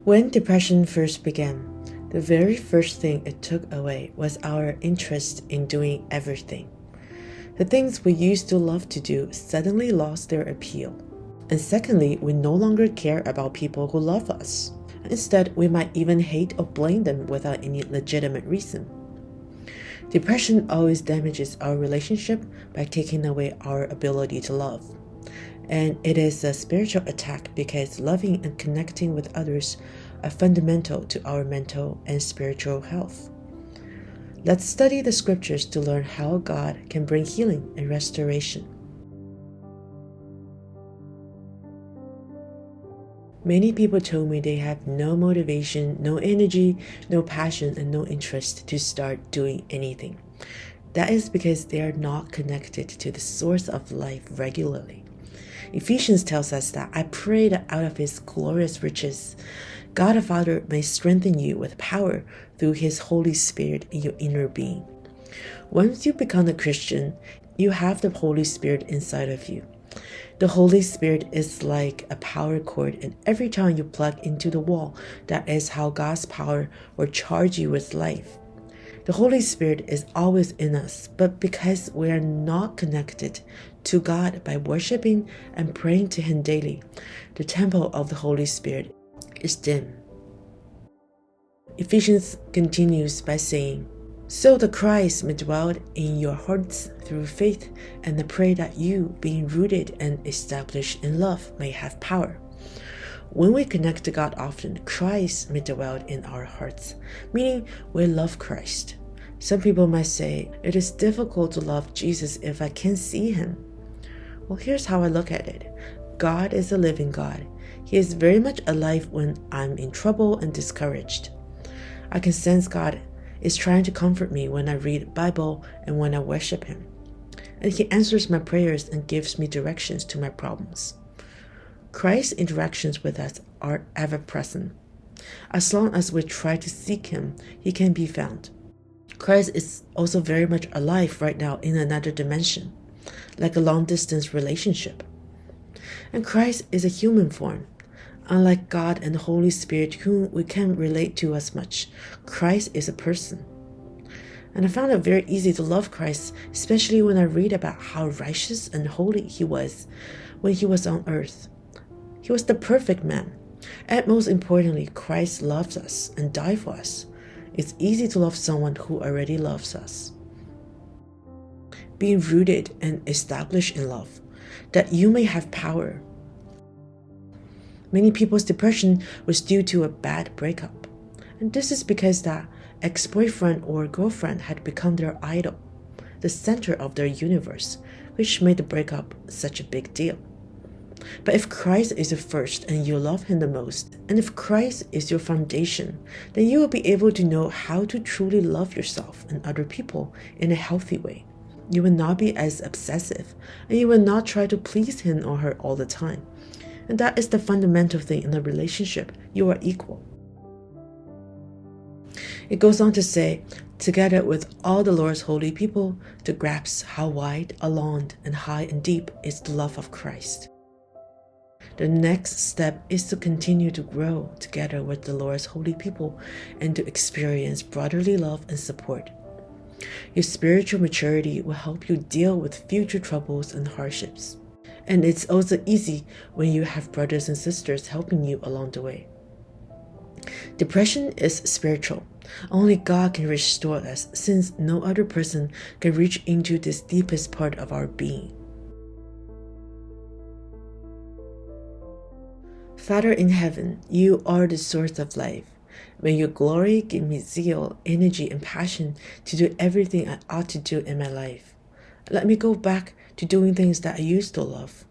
When depression first began, the very first thing it took away was our interest in doing everything. The things we used to love to do suddenly lost their appeal. And secondly, we no longer care about people who love us. Instead, we might even hate or blame them without any legitimate reason. Depression always damages our relationship by taking away our ability to love. And it is a spiritual attack because loving and connecting with others are fundamental to our mental and spiritual health. Let's study the scriptures to learn how God can bring healing and restoration. Many people told me they have no motivation, no energy, no passion, and no interest to start doing anything. That is because they are not connected to the source of life regularly. Ephesians tells us that I pray that out of His glorious riches, God the Father may strengthen you with power through His Holy Spirit in your inner being. Once you become a Christian, you have the Holy Spirit inside of you. The Holy Spirit is like a power cord, and every time you plug into the wall, that is how God's power will charge you with life. The Holy Spirit is always in us, but because we are not connected to God by worshiping and praying to Him daily, the temple of the Holy Spirit is dim. Ephesians continues by saying, "So the Christ may dwell in your hearts through faith, and I pray that you, being rooted and established in love, may have power." When we connect to God often, Christ may dwell in our hearts, meaning we love Christ. Some people might say, it is difficult to love Jesus if I can't see Him. Well, here's how I look at it. God is a living God. He is very much alive when I'm in trouble and discouraged. I can sense God is trying to comfort me when I read the Bible and when I worship Him. And He answers my prayers and gives me directions to my problems. Christ's interactions with us are ever present. As long as we try to seek Him, He can be found. Christ is also very much alive right now in another dimension, like a long-distance relationship. And Christ is a human form. Unlike God and the Holy Spirit, whom we can't relate to as much, Christ is a person. And I found it very easy to love Christ, especially when I read about how righteous and holy He was when He was on earth. He was the perfect man. And most importantly, Christ loves us and died for us. It's easy to love someone who already loves us. Being rooted and established in love, that you may have power. Many people's depression was due to a bad breakup. And this is because that ex-boyfriend or girlfriend had become their idol, the center of their universe, which made the breakup such a big deal. But if Christ is the first and you love Him the most, and if Christ is your foundation, then you will be able to know how to truly love yourself and other people in a healthy way. You will not be as obsessive, and you will not try to please him or her all the time. And that is the fundamental thing in a relationship. You are equal. It goes on to say, together with all the Lord's holy people, to grasp how wide, long, and high and deep is the love of Christ. The next step is to continue to grow together with the Lord's holy people and to experience brotherly love and support. Your spiritual maturity will help you deal with future troubles and hardships. And it's also easy when you have brothers and sisters helping you along the way. Depression is spiritual. Only God can restore us, since no other person can reach into this deepest part of our being. Father in heaven, you are the source of life. May your glory give me zeal, energy, and passion to do everything I ought to do in my life. Let me go back to doing things that I used to love,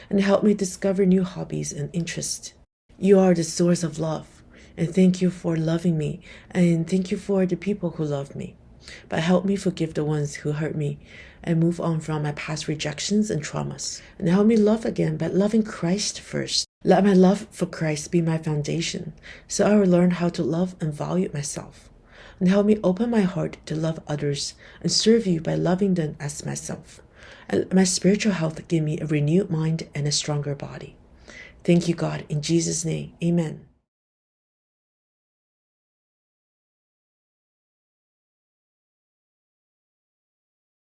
and help me discover new hobbies and interests. You are the source of love, and thank you for loving me, and thank you for the people who love me. But help me forgive the ones who hurt me and move on from my past rejections and traumas. And help me love again by loving Christ first. Let my love for Christ be my foundation, so I will learn how to love and value myself. And help me open my heart to love others and serve you by loving them as myself. And let my spiritual health give me a renewed mind and a stronger body. Thank you, God. In Jesus' name, amen.